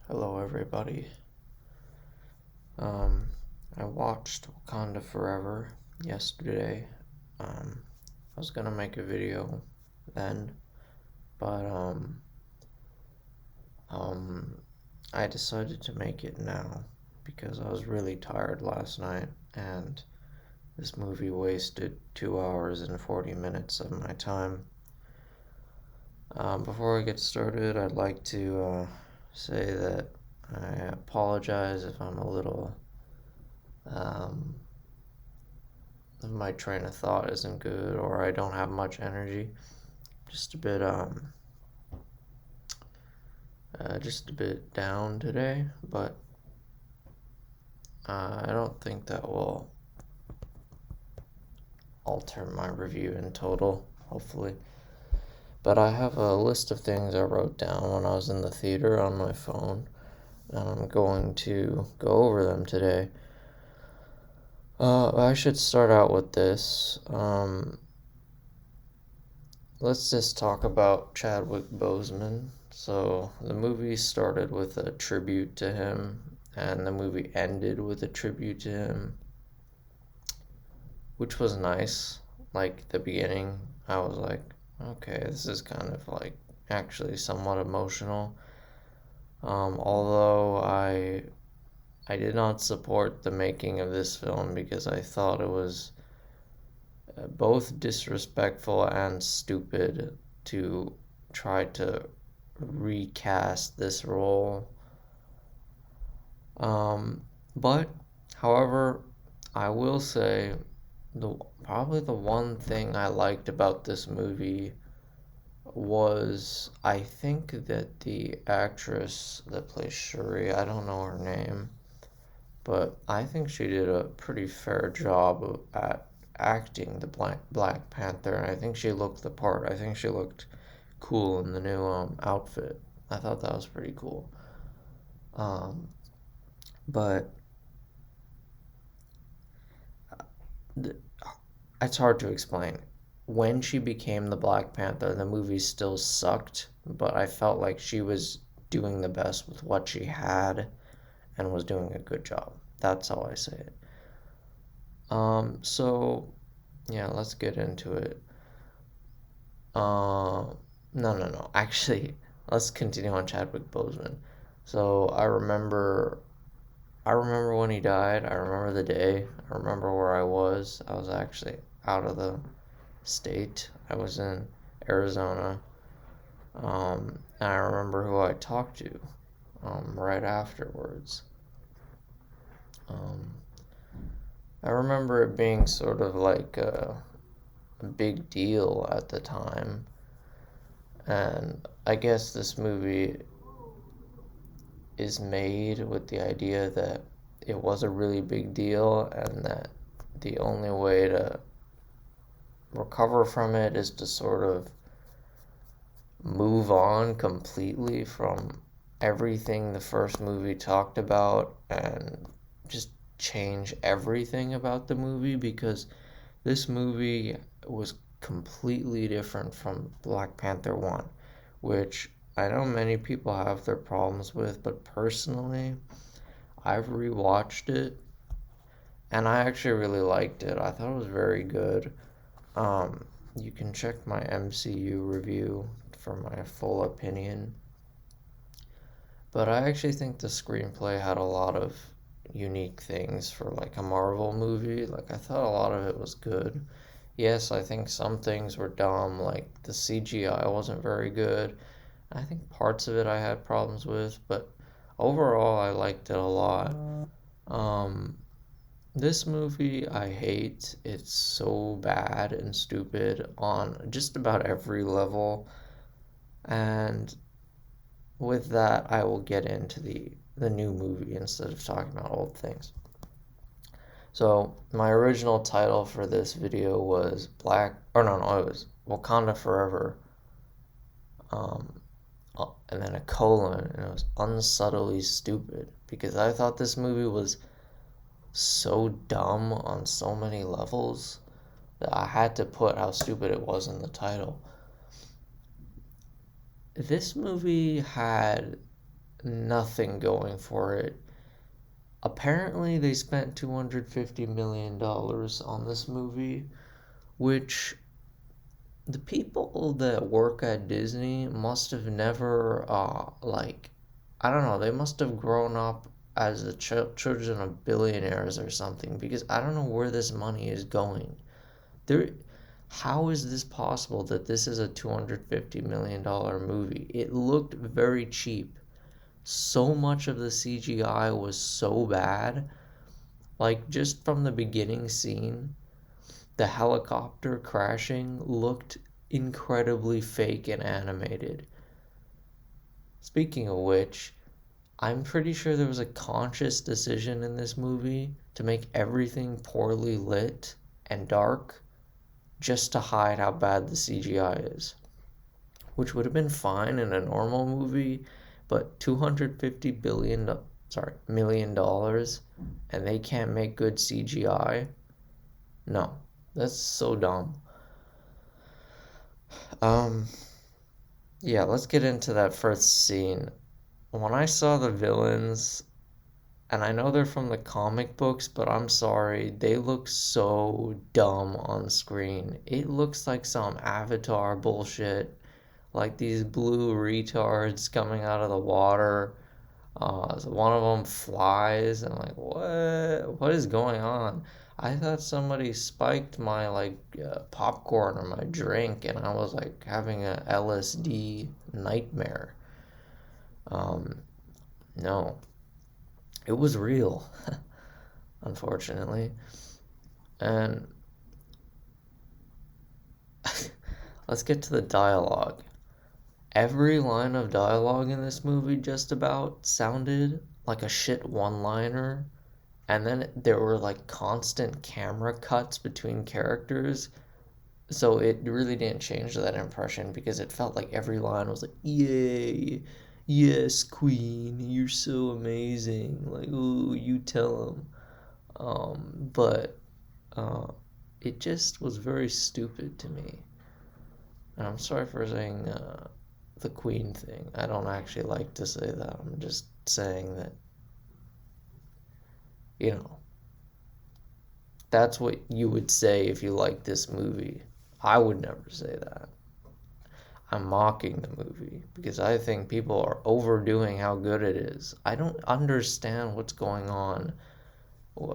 Hello, everybody. Um, I watched Wakanda Forever yesterday. I was gonna make a video then, but um, I decided to make it now because I was really tired last night, and this movie wasted 2 hours and 40 minutes of my time. Before I get started, I'd like to say that I apologize if I'm a little um, if my train of thought isn't good or I don't have much energy. Just a bit just a bit down today, but I don't think that will alter my review in total, hopefully. But I have a list of things I wrote down when I was in the theater on my phone, and I'm going to go over them today. I should start out with this. Let's just talk about Chadwick Boseman. So, the movie started with a tribute to him, and the movie ended with a tribute to him, which was nice. Like, the beginning, I was like, okay, this is kind of like actually somewhat emotional. Although I did not support the making of this film because I thought it was both disrespectful and stupid to try to recast this role. Um, but, however, I will say the probably the one thing I liked about this movie was I think that the actress that plays Shuri, I don't know her name, but I think she did a pretty fair job at acting the Black Panther, and I think she looked the part. I think she looked cool in the new outfit. I thought that was pretty cool. Um, but th- it's hard to explain. When she became the Black Panther, the movie still sucked, but I felt like she was doing the best with what she had and was doing a good job. That's how I say it. So yeah, let's get into it. No. Actually, let's continue on Chadwick Boseman. So I remember when he died. I remember the day. I remember where I was. I was actually out of the state. I was in Arizona. And I remember who I talked to right afterwards. Um, I remember it being sort of like a big deal at the time. And I guess this movie is made with the idea that it was a really big deal and that the only way to recover from it is to sort of move on completely from everything the first movie talked about and just change everything about the movie because this movie was completely different from Black Panther 1, which I know many people have their problems with, but personally, I've rewatched it and I actually really liked it. I thought it was very good. You can check my MCU review for my full opinion. But I actually think the screenplay had a lot of unique things for like a Marvel movie. Like I thought a lot of it was good. Yes, I think some things were dumb, like the CGI wasn't very good. I think parts of it I had problems with, but overall I liked it a lot. Um, this movie I hate. It's so bad and stupid on just about every level. And with that, I will get into the new movie instead of talking about old things. So, my original title for this video was no, it was Wakanda Forever, um, and then a colon, and it was unsubtly stupid because I thought this movie was so dumb on so many levels that I had to put how stupid it was in the title. This movie had nothing going for it. Apparently, they spent $250 million on this movie, which the people that work at Disney must have never, I don't know, they must have grown up as the children of billionaires or something, because I don't know where this money is going. There, how is this possible that this is a $250 million movie? It looked very cheap. So much of the CGI was so bad. Like, just from the beginning scene, the helicopter crashing looked incredibly fake and animated. Speaking of which, I'm pretty sure there was a conscious decision in this movie to make everything poorly lit and dark just to hide how bad the CGI is, which would have been fine in a normal movie, but 250 million dollars and they can't make good CGI? No. That's so dumb. Um yeah, let's get into that first scene. When I saw the villains, and I know they're from the comic books, but I'm sorry, they look so dumb on screen. It looks like some Avatar bullshit, like these blue retards coming out of the water. So one of them flies, and I'm like, what? What is going on? I thought somebody spiked my popcorn or my drink, and I was like having a LSD nightmare. Um, no, it was real, unfortunately. And let's get to the dialogue. Every line of dialogue in this movie just about sounded like a shit one-liner, and then there were like constant camera cuts between characters, so it really didn't change that impression because it felt like every line was like, yay, yes, queen, you're so amazing, like, ooh, you tell him. But uh, it just was very stupid to me. And I'm sorry for saying the queen thing. I don't actually like to say that. I'm just saying that, you know, that's what you would say if you like this movie. I would never say that. I'm mocking the movie because I think people are overdoing how good it is. I don't understand what's going on.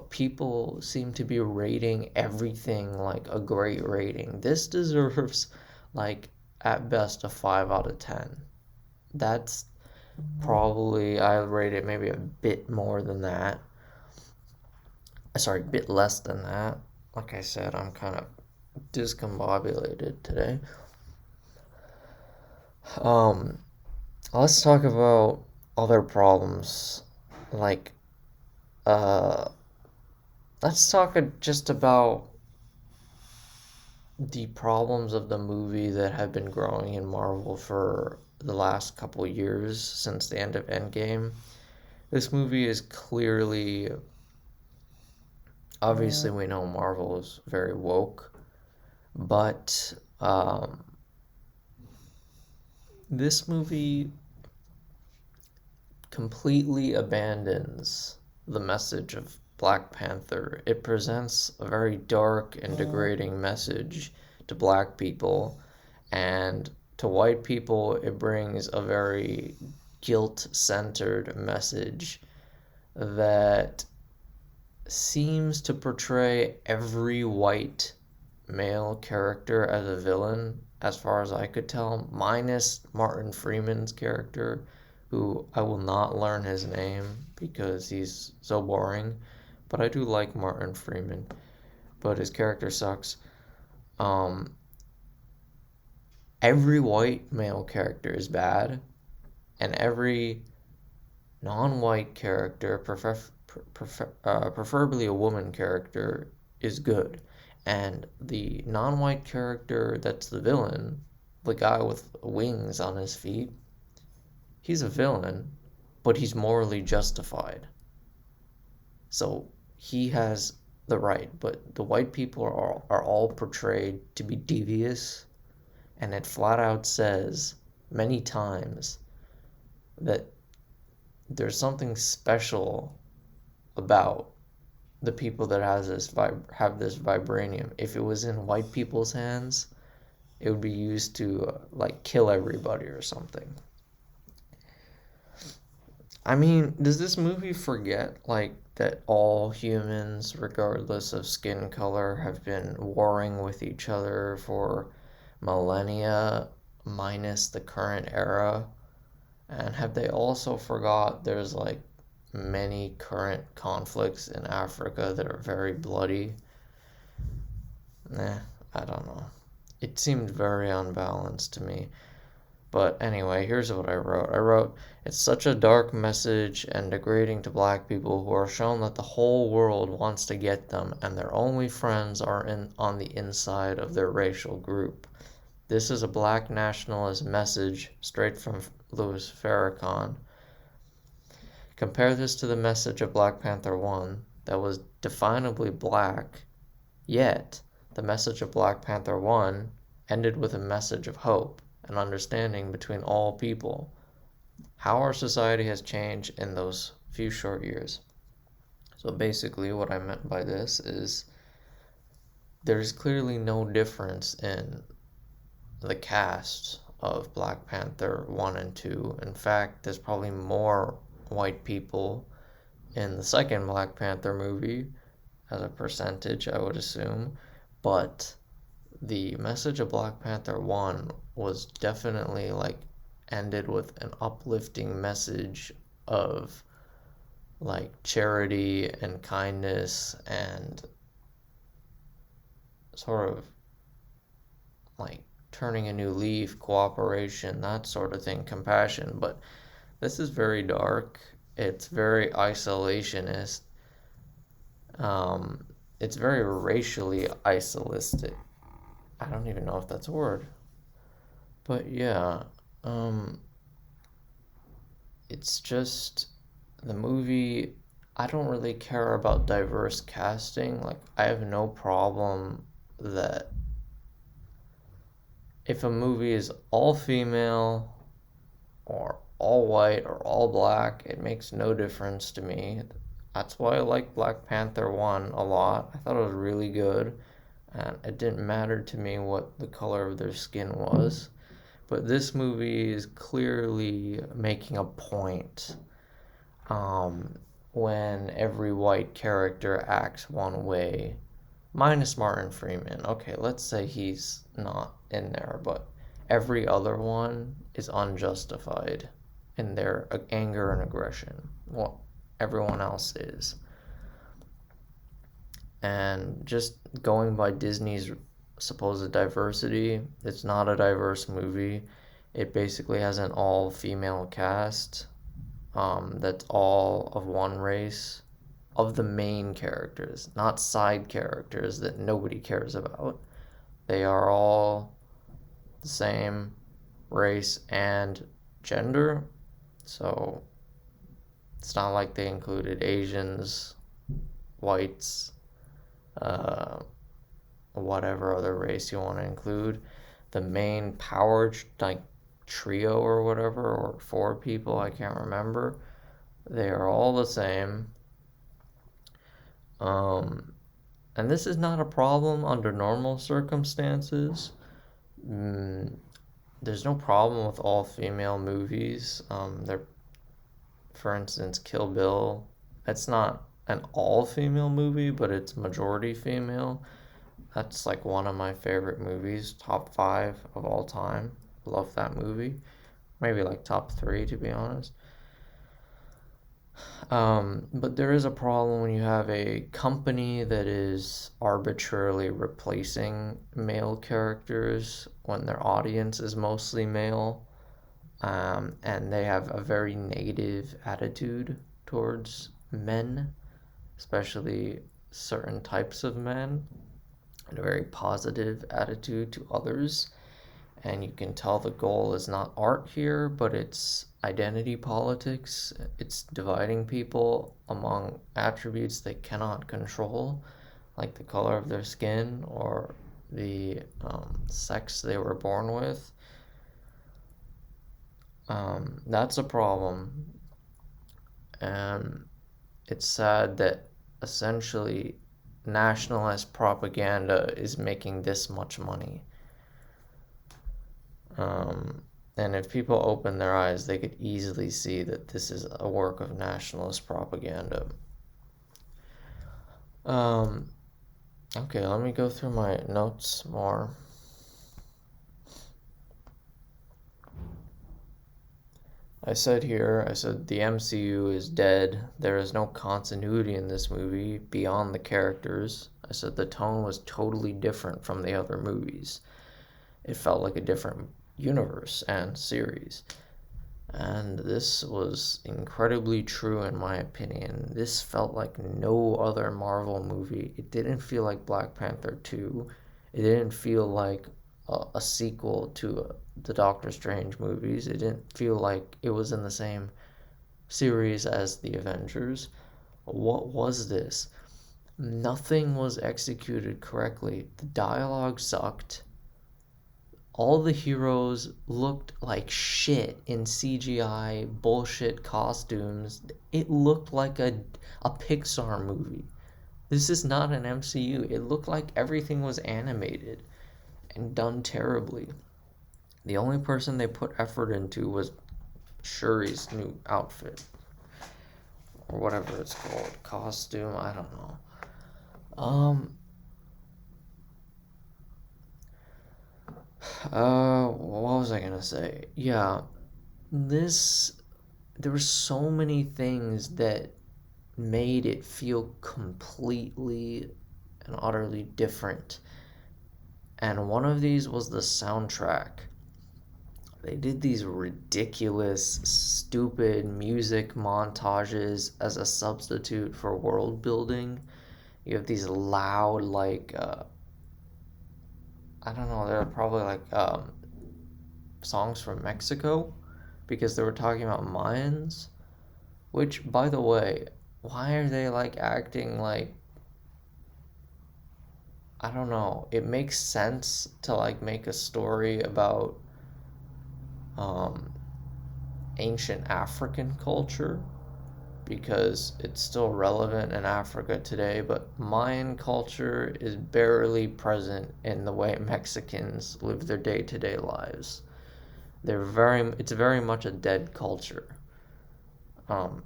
People seem to be rating everything like a great rating. This deserves, like, at best a 5 out of 10. That's probably, I rate it maybe a bit more than that. Sorry, a bit less than that. Like I said, I'm kind of discombobulated today. Um, let's talk about other problems. Like, uh, let's talk just about the problems of the movie that have been growing in Marvel for the last couple years since the end of Endgame. This movie is clearly, obviously, we know Marvel is very woke, but this movie completely abandons the message of Black Panther. It presents a very dark and degrading message to black people, and to white people, it brings a very guilt centered message that seems to portray every white male character as a villain, as far as I could tell, minus Martin Freeman's character, who I will not learn his name because he's so boring. But I do like Martin Freeman, but his character sucks. Um, every white male character is bad, and every non-white character, preferably a woman character, is good. And the non-white character that's the villain, the guy with wings on his feet, he's a villain, but he's morally justified. So he has the right, but the white people are all portrayed to be devious, and it flat out says many times that there's something special about the people that have this vibranium. If it was in white people's hands, it would be used to like kill everybody or something. I mean, does this movie forget like that all humans, regardless of skin color, have been warring with each other for millennia, minus the current era? And have they also forgot there's like many current conflicts in Africa that are very bloody? I don't know. It seemed very unbalanced to me. But anyway, here's what I wrote. I wrote, it's such a dark message and degrading to black people who are shown that the whole world wants to get them and their only friends are on the inside of their racial group. This is a black nationalist message straight from Louis Farrakhan. Compare this to the message of Black Panther 1 that was definably black, yet the message of Black Panther 1 ended with a message of hope and understanding between all people. How our society has changed in those few short years. So basically what I meant by this is there's clearly no difference in the cast of Black Panther 1 and 2. In fact, there's probably more white people in the second Black Panther movie as a percentage, I would assume. But the message of Black Panther 1 was definitely like ended with an uplifting message of like charity and kindness and sort of like turning a new leaf, cooperation, that sort of thing, compassion. But this is very dark. It's very isolationist. It's very racially isolistic. I don't even know if that's a word. But yeah, it's just the movie. I don't really care about diverse casting. Like, I have no problem that if a movie is all female or all white or all black, it makes no difference to me. That's why I like Black Panther 1 a lot. I thought it was really good, and it didn't matter to me what the color of their skin was. But this movie is clearly making a point when every white character acts one way, minus Martin Freeman. Okay, let's say he's not in there, but every other one is unjustified in their anger and aggression. Well, everyone else is. And just going by Disney's supposed diversity, it's not a diverse movie. It basically has an all female cast that's all of one race, of the main characters, not side characters that nobody cares about. They are all the same race and gender, so it's not like they included Asians, whites, whatever other race you want to include. The main power like trio or whatever, or four people, I can't remember. They are all the same. And this is not a problem under normal circumstances. There's no problem with all female movies. They're, for instance, Kill Bill. It's not an all female movie, but it's majority female. That's like one of my favorite movies, top 5 of all time. Love that movie. Maybe like top 3, to be honest. But there is a problem when you have a company that is arbitrarily replacing male characters when their audience is mostly male, and they have a very negative attitude towards men, especially certain types of men, and a very positive attitude to others. And you can tell the goal is not art here, but it's identity politics. It's dividing people among attributes they cannot control, like the color of their skin or the sex they were born with. That's a problem. And it's sad that essentially nationalist propaganda is making this much money. Um, and if people open their eyes, they could easily see that this is a work of nationalist propaganda. Um, okay, let me go through my notes more. I said the MCU is dead. There is no continuity in this movie beyond the characters. I said the tone was totally different from the other movies. It felt like a different universe and series. And this was incredibly true in my opinion. This felt like no other Marvel movie. It didn't feel like Black Panther 2. It didn't feel like a sequel to the Doctor Strange movies. It didn't feel like it was in the same series as the Avengers. What was this? Nothing was executed correctly. The dialogue sucked. All the heroes looked like shit in CGI bullshit costumes. It looked like a Pixar movie. This is not an MCU. It looked like everything was animated and done terribly. The only person they put effort into was Shuri's new outfit, or whatever it's called, costume. I don't know. What was I gonna say? Yeah, this there were so many things that made it feel completely and utterly different. And one of these was the soundtrack. They did these ridiculous, stupid music montages as a substitute for world building. You have these loud, like, I don't know, they're probably like songs from Mexico because they were talking about Mayans. Which, by the way, why are they like acting like, I don't know, it makes sense to like make a story about um, ancient African culture because it's still relevant in Africa today, but Mayan culture is barely present in the way Mexicans live their day-to-day lives. It's very much a dead culture.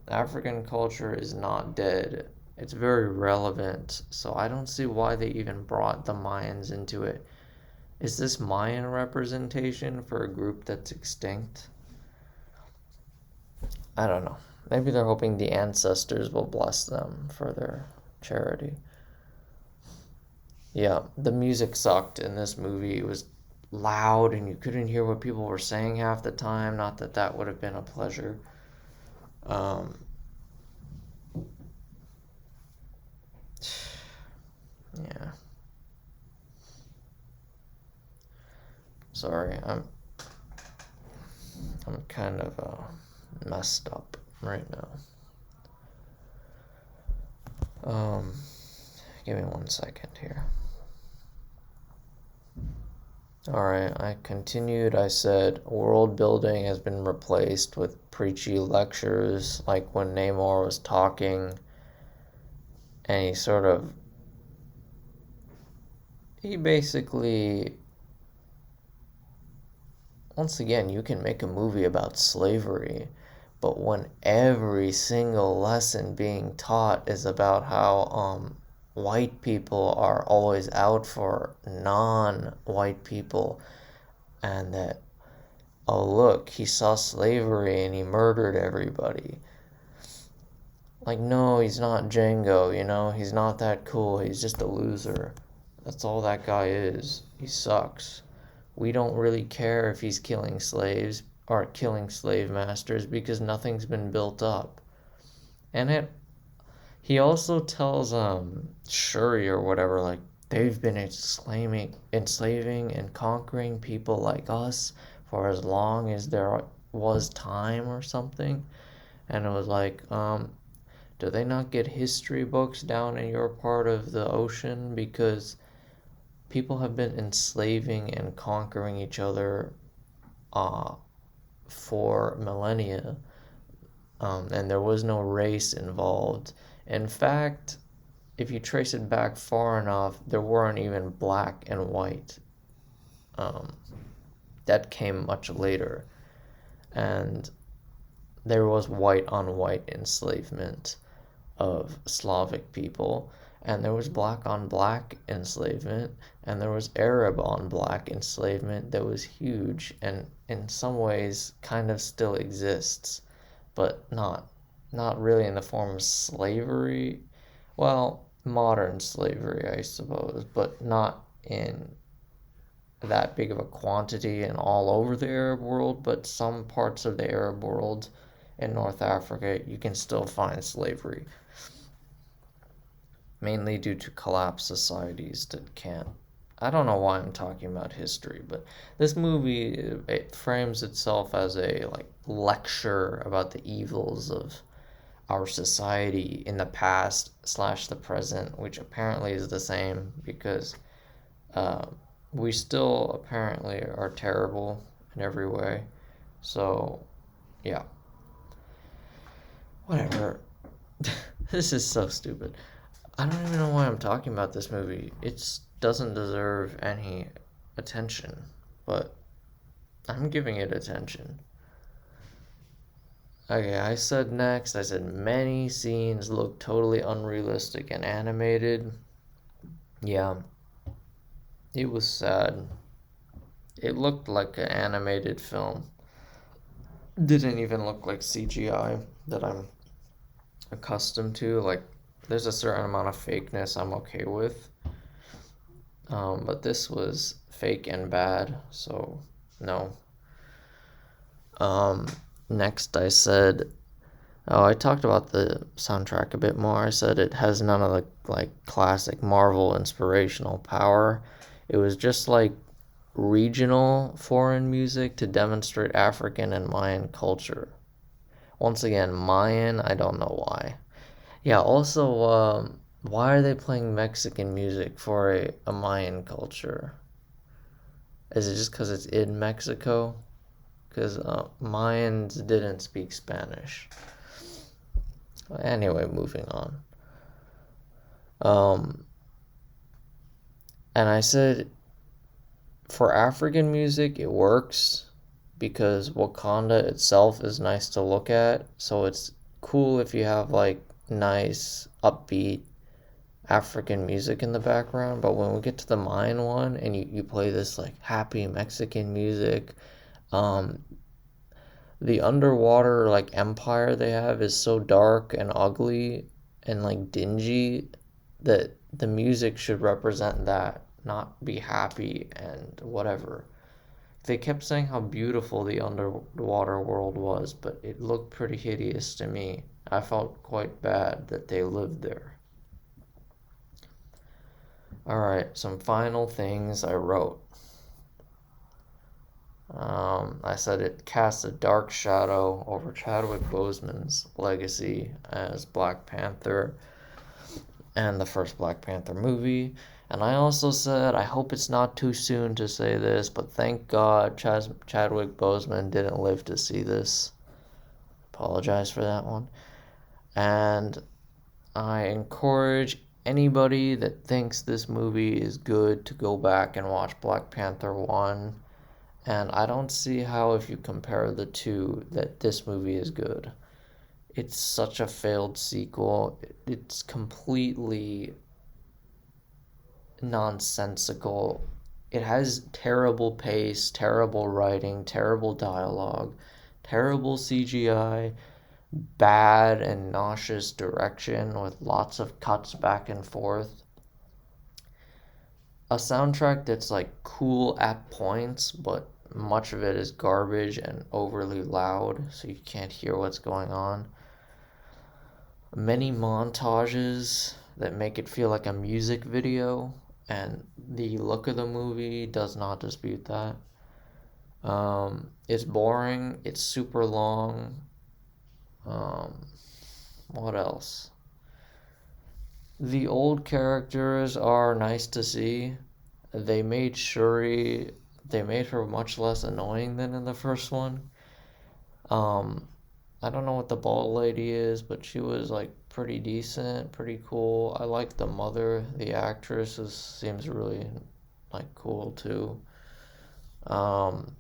African culture is not dead. It's very relevant, so I don't see why they even brought the Mayans into it. Is this Mayan representation for a group that's extinct? I don't know. Maybe they're hoping the ancestors will bless them for their charity. Yeah, the music sucked in this movie. It was loud and you couldn't hear what people were saying half the time. Not that that would have been a pleasure. Um, yeah. Sorry, I'm kind of messed up right now. Give me 1 second here. Alright, I continued. I said world building has been replaced with preachy lectures, like when Namor was talking and he basically, once again, you can make a movie about slavery, but when every single lesson being taught is about how white people are always out for non-white people, and that, oh look, he saw slavery and he murdered everybody. Like, no, he's not Django, he's not that cool, he's just a loser. That's all that guy is. He sucks. We don't really care if he's killing slaves or killing slave masters because nothing's been built up. And he also tells Shuri or whatever, like, they've been enslaving and conquering people like us for as long as there was time or something. And it was like, do they not get history books down in your part of the ocean? Because people have been enslaving and conquering each other for millennia. and there was no race involved. In fact, if you trace it back far enough, there weren't even black and white. Um, that came much later, and there was white on white enslavement of Slavic people, and there was black on black enslavement, and there was Arab on black enslavement that was huge and in some ways kind of still exists, but not really in the form of slavery. Well, modern slavery, I suppose, but not in that big of a quantity and all over the Arab world, but some parts of the Arab world in North Africa, you can still find slavery, mainly due to collapsed societies that can't. I don't know why I'm talking about history, but this movie, it frames itself as a like lecture about the evils of our society in the past slash the present, which apparently is the same because uh, we still apparently are terrible in every way. So, yeah, whatever. This is so stupid. I don't even know why I'm talking about this movie. It doesn't deserve any attention, but I'm giving it attention. Okay, I said many scenes look totally unrealistic and animated. Yeah, it was sad. It looked like an animated film. Didn't even look like CGI that I'm accustomed to. Like, there's a certain amount of fakeness I'm okay with. But this was fake and bad, so no. Um, Next, I said, oh, I talked about the soundtrack a bit more. I said it has none of the like classic Marvel inspirational power. It was just like regional foreign music to demonstrate African and Mayan culture. Once again, Mayan, I don't know why. Yeah, also, why are they playing Mexican music for a Mayan culture? Is it just because it's in Mexico? Because Mayans didn't speak Spanish. Anyway, moving on. Um, and I said for African music, it works because Wakanda itself is nice to look at. So it's cool if you have like nice, upbeat African music in the background. But when we get to the Mayan one and you play this like happy Mexican music, um, the underwater like empire they have is so dark and ugly and like dingy that the music should represent that, not be happy and whatever. They kept saying how beautiful the underwater world was, but it looked pretty hideous to me. I felt quite bad that they lived there. Alright, some final things I wrote. I said it casts a dark shadow over Chadwick Boseman's legacy as Black Panther and the first Black Panther movie. And I also said, I hope it's not too soon to say this, but thank God Chadwick Boseman didn't live to see this. Apologize for that one. And I encourage anybody that thinks this movie is good to go back and watch Black Panther 1. And I don't see how, if you compare the two, that this movie is good. It's such a failed sequel. It's completely nonsensical. It has terrible pace, terrible writing, terrible dialogue, terrible CGI, bad and nauseous direction with lots of cuts back and forth. A soundtrack that's like cool at points, but much of it is garbage and overly loud, so you can't hear what's going on. Many montages that make it feel like a music video, and the look of the movie does not dispute that. It's boring, it's super long. Um, what else? The old characters are nice to see. They made Shuri, they made her much less annoying than in the first one. Um, I don't know what the bald lady is, but she was like pretty decent, pretty cool. I like the mother, the actress seems really like cool too. Um,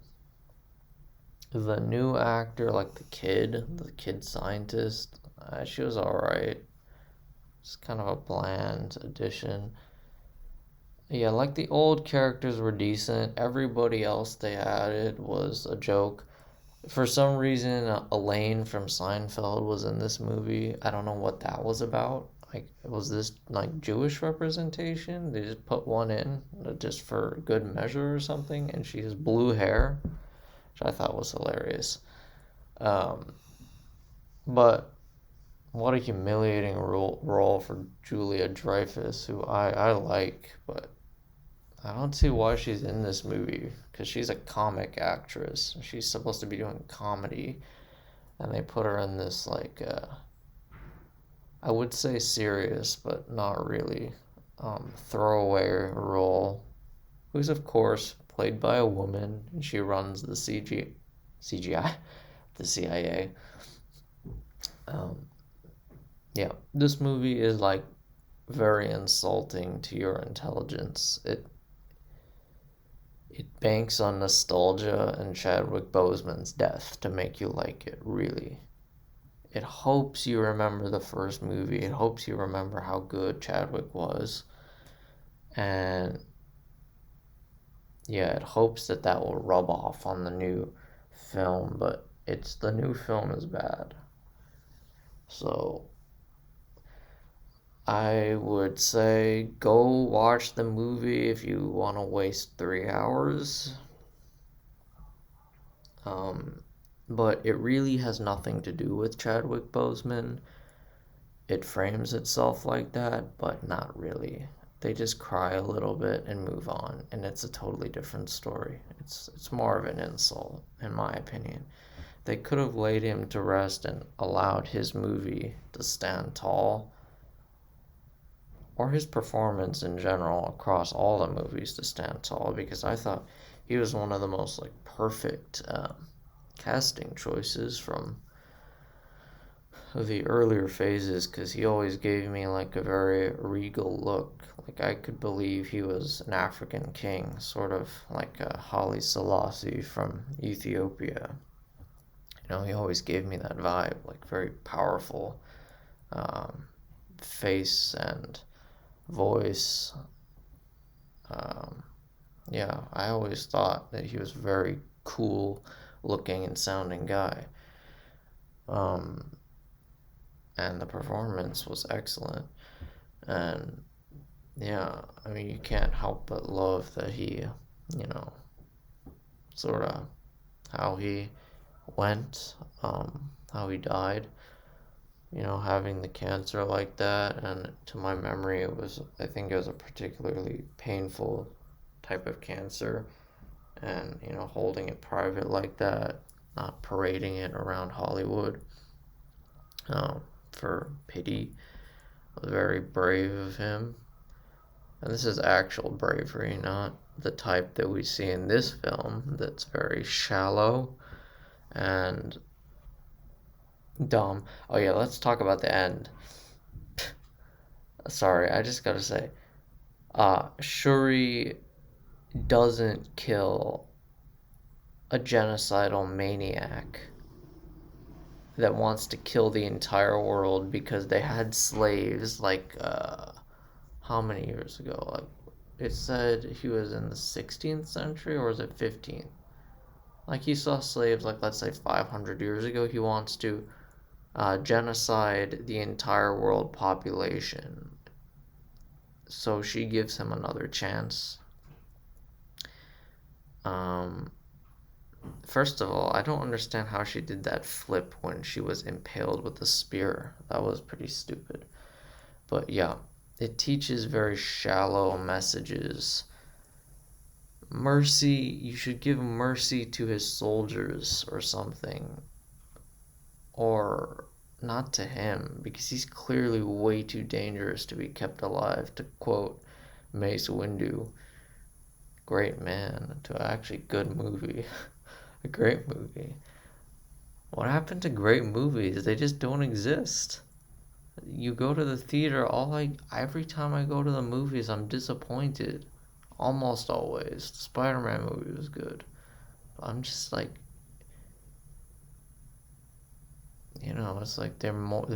the new actor, like the kid scientist, she was alright. It's kind of a bland addition. Yeah, like the old characters were decent. Everybody else they added was a joke. For some reason, Elaine from Seinfeld was in this movie. I don't know what that was about. Like, was this like Jewish representation? They just put one in just for good measure or something, and she has blue hair, which I thought was hilarious. Um, but what a humiliating role for Julia Dreyfus, who I like, but I don't see why she's in this movie because she's a comic actress. She's supposed to be doing comedy, and they put her in this like I would say serious, but not really throwaway role. Who's of course played by a woman, and she runs the CGI, the CIA. Um, yeah, this movie is like very insulting to your intelligence. It banks on nostalgia and Chadwick Boseman's death to make you like it, really. It hopes you remember the first movie. It hopes you remember how good Chadwick was. And yeah, it hopes that that will rub off on the new film, but it's the new film is bad. So I would say go watch the movie if you want to waste 3 hours. Um, but it really has nothing to do with Chadwick Boseman. It frames itself like that, but not really. They just cry a little bit and move on, and it's a totally different story. It's more of an insult, in my opinion. They could have laid him to rest and allowed his movie to stand tall, or his performance in general across all the movies to stand tall, because I thought he was one of the most like perfect casting choices from the earlier phases because he always gave me like a very regal look. Like I could believe he was an African king, sort of like Haile Selassie from Ethiopia. You know, he always gave me that vibe, like very powerful um, face and voice. Um, yeah, I always thought that he was a very cool looking and sounding guy. Um, and the performance was excellent. And yeah, I mean, you can't help but love that he, you know, sort of how he went, how he died, having the cancer like that. And to my memory, I think it was a particularly painful type of cancer. And, holding it private like that, not parading it around Hollywood for pity was very brave of him. And this is actual bravery, not the type that we see in this film that's very shallow and dumb. Oh, yeah, let's talk about the end. Sorry, I just gotta say, Shuri doesn't kill a genocidal maniac that wants to kill the entire world because they had slaves like how many years ago? Like it said he was in the 16th century or was it 15th? Like he saw slaves like let's say 500 years ago. He wants to genocide the entire world population. So she gives him another chance. Um, First of all, I don't understand how she did that flip when she was impaled with the spear. That was pretty stupid. But yeah, it teaches very shallow messages. Mercy, you should give mercy to his soldiers or something. Or not to him, because he's clearly way too dangerous to be kept alive, to quote Mace Windu. Great man, to actually good movie. A great movie. What happened to great movies? They just don't exist. You go to the theater, every time I go to the movies, I'm disappointed. Almost always. The Spider-Man movie was good. I'm just like, it's like they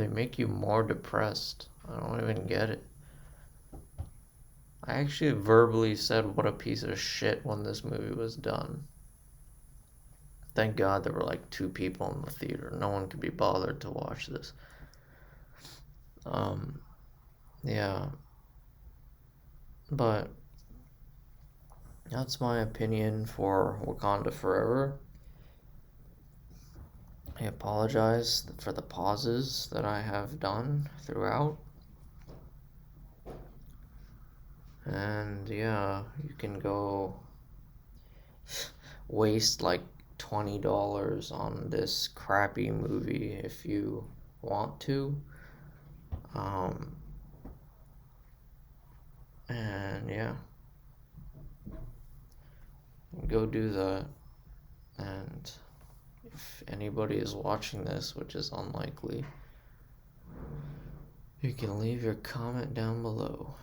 make you more depressed. I don't even get it. I actually verbally said what a piece of shit when this movie was done. Thank God there were like two people in the theater. No one could be bothered to watch this. Um, yeah, but that's my opinion for Wakanda Forever. I apologize for the pauses that I have done throughout. And yeah, you can go waste like $20 on this crappy movie if you want to. Um, and yeah, go do that. And if anybody is watching this, which is unlikely, you can leave your comment down below.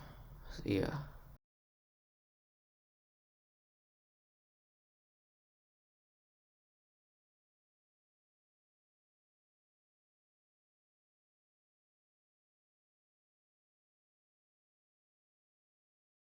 See ya.